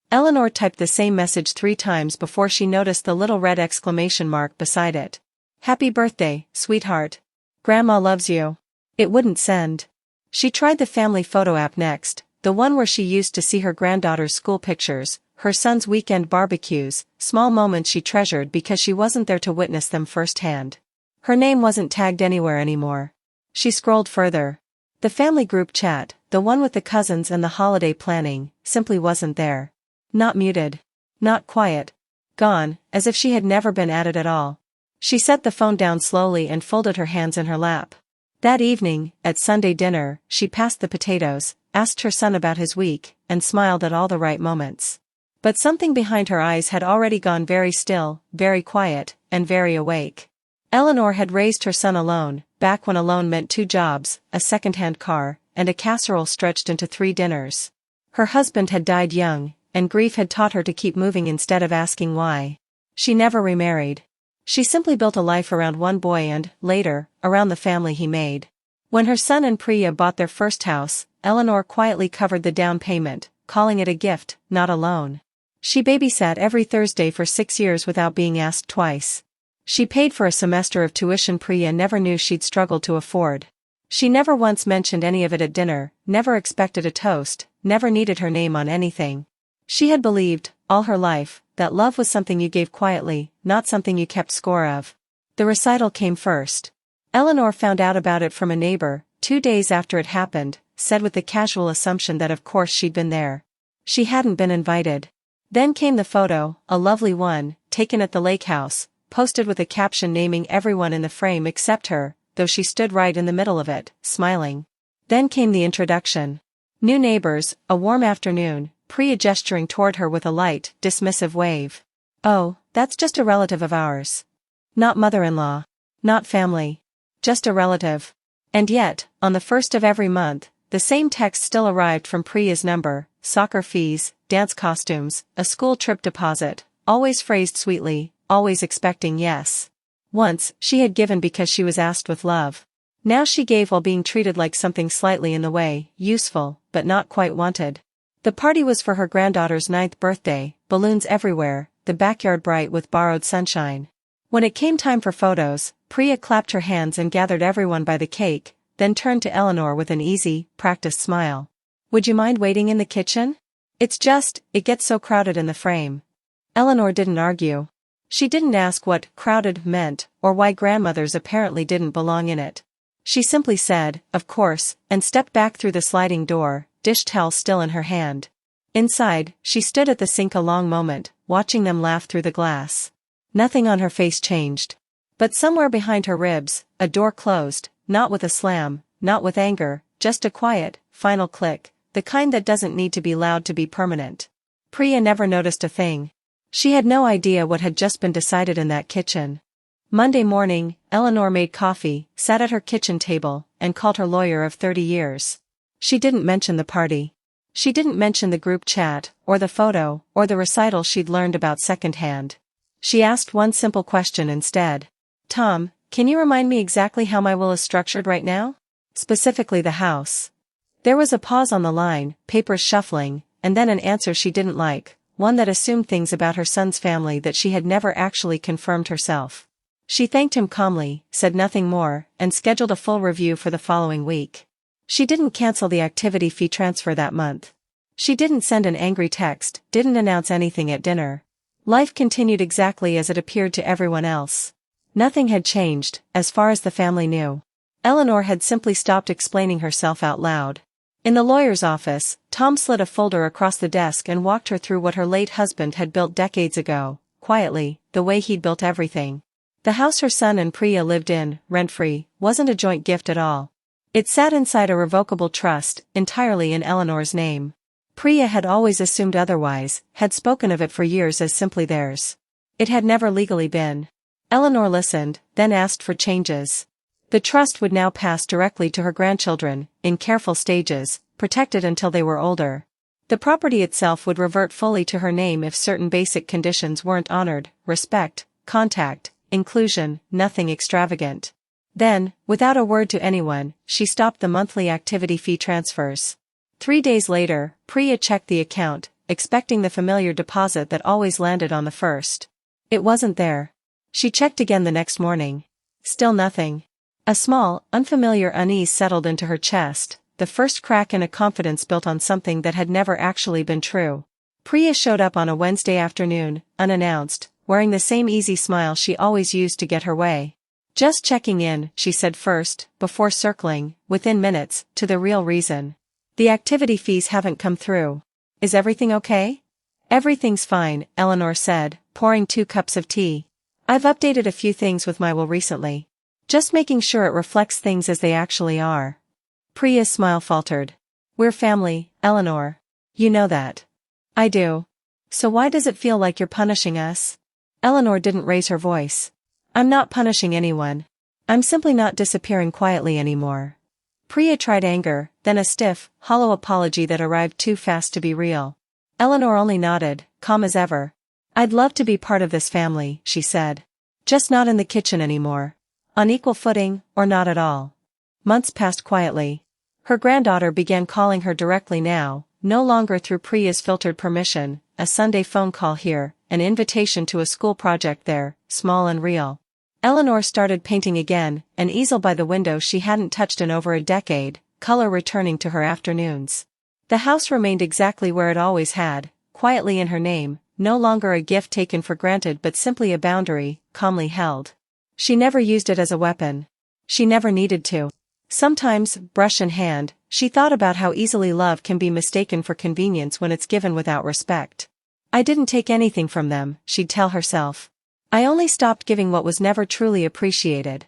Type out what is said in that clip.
Eleanor typed the same message 3 times before she noticed the little red exclamation mark beside it. "Happy birthday, sweetheart. Grandma loves you." It wouldn't send. She tried the family photo app next, the one where she used to see her granddaughter's school pictures, her son's weekend barbecues, small moments she treasured because she wasn't there to witness them firsthand. Her name wasn't tagged anywhere anymore. She scrolled further. The family group chat, the one with the cousins and the holiday planning, simply wasn't there. Not muted. Not quiet. Gone, as if she had never been added at all. She set the phone down slowly and folded her hands in her lap. That evening, at Sunday dinner, she passed the potatoes, asked her son about his week, and smiled at all the right moments. But something behind her eyes had already gone very still, very quiet, and very awake. Eleanor had raised her son alone, back when alone meant 2 jobs, a second-hand car, and a casserole stretched into 3 dinners. Her husband had died young, and grief had taught her to keep moving instead of asking why. She never remarried. She simply built a life around one boy and, later, around the family he made. When her son and Priya bought their first house, Eleanor quietly covered the down payment, calling it a gift, not a loan. She babysat every Thursday for 6 years without being asked twice. She paid for a semester of tuition Priya never knew she'd struggled to afford. She never once mentioned any of it at dinner, never expected a toast, never needed her name on anything. She had believed, all her life, that love was something you gave quietly, not something you kept score of. The recital came first. Eleanor found out about it from a neighbor, 2 days after it happened, said with the casual assumption that of course she'd been there. She hadn't been invited. Then came the photo, a lovely one, taken at the lake house, posted with a caption naming everyone in the frame except her, though she stood right in the middle of it, smiling. Then came the introduction. New neighbors, a warm afternoon, Priya gesturing toward her with a light, dismissive wave. "Oh, that's just a relative of ours. Not mother-in-law. Not family. Just a relative." And yet, on the 1st of every month, the same text still arrived from Priya's number: soccer fees, dance costumes, a school trip deposit, always phrased sweetly, always expecting yes. Once, she had given because she was asked with love. Now she gave while being treated like something slightly in the way, useful, but not quite wanted. The party was for her granddaughter's 9th birthday, balloons everywhere, the backyard bright with borrowed sunshine. When it came time for photos, Priya clapped her hands and gathered everyone by the cake, then turned to Eleanor with an easy, practiced smile. "Would you mind waiting in the kitchen? It gets so crowded in the frame." Eleanor didn't argue. She didn't ask what crowded meant, or why grandmothers apparently didn't belong in it. She simply said, "Of course," and stepped back through the sliding door, dish towel still in her hand. Inside, she stood at the sink a long moment, watching them laugh through the glass. Nothing on her face changed. But somewhere behind her ribs, a door closed, not with a slam, not with anger, just a quiet, final click, the kind that doesn't need to be loud to be permanent. Priya never noticed a thing. She had no idea what had just been decided in that kitchen. Monday morning, Eleanor made coffee, sat at her kitchen table, and called her lawyer of 30 years. She didn't mention the party. She didn't mention the group chat, or the photo, or the recital she'd learned about secondhand. She asked one simple question instead. "Tom, can you remind me exactly how my will is structured right now? Specifically the house." There was a pause on the line, papers shuffling, and then an answer she didn't like, one that assumed things about her son's family that she had never actually confirmed herself. She thanked him calmly, said nothing more, and scheduled a full review for the following week. She didn't cancel the activity fee transfer that month. She didn't send an angry text, didn't announce anything at dinner. Life continued exactly as it appeared to everyone else. Nothing had changed, as far as the family knew. Eleanor had simply stopped explaining herself out loud. In the lawyer's office, Tom slid a folder across the desk and walked her through what her late husband had built decades ago, quietly, the way he'd built everything. The house her son and Priya lived in, rent-free, wasn't a joint gift at all. It sat inside a revocable trust, entirely in Eleanor's name. Priya had always assumed otherwise, had spoken of it for years as simply theirs. It had never legally been. Eleanor listened, then asked for changes. The trust would now pass directly to her grandchildren, in careful stages, protected until they were older. The property itself would revert fully to her name if certain basic conditions weren't honored: respect, contact, inclusion, nothing extravagant. Then, without a word to anyone, she stopped the monthly activity fee transfers. 3 days later, Priya checked the account, expecting the familiar deposit that always landed on the first. It wasn't there. She checked again the next morning. Still nothing. A small, unfamiliar unease settled into her chest, the first crack in a confidence built on something that had never actually been true. Priya showed up on a Wednesday afternoon, unannounced, wearing the same easy smile she always used to get her way. "Just checking in," she said first, before circling, within minutes, to the real reason. "The activity fees haven't come through. Is everything okay?" "Everything's fine," Eleanor said, pouring 2 cups of tea. "I've updated a few things with my will recently. Just making sure it reflects things as they actually are." Priya's smile faltered. "We're family, Eleanor. You know that." "I do. So why does it feel like you're punishing us?" Eleanor didn't raise her voice. "I'm not punishing anyone. I'm simply not disappearing quietly anymore." Priya tried anger, then a stiff, hollow apology that arrived too fast to be real. Eleanor only nodded, calm as ever. "I'd love to be part of this family," she said. "Just not in the kitchen anymore. On equal footing, or not at all." Months passed quietly. Her granddaughter began calling her directly now, no longer through Priya's filtered permission, a Sunday phone call here, an invitation to a school project there, small and real. Eleanor started painting again, an easel by the window she hadn't touched in over a decade, color returning to her afternoons. The house remained exactly where it always had, quietly in her name, no longer a gift taken for granted but simply a boundary, calmly held. She never used it as a weapon. She never needed to. Sometimes, brush in hand, she thought about how easily love can be mistaken for convenience when it's given without respect. "I didn't take anything from them," she'd tell herself. "I only stopped giving what was never truly appreciated."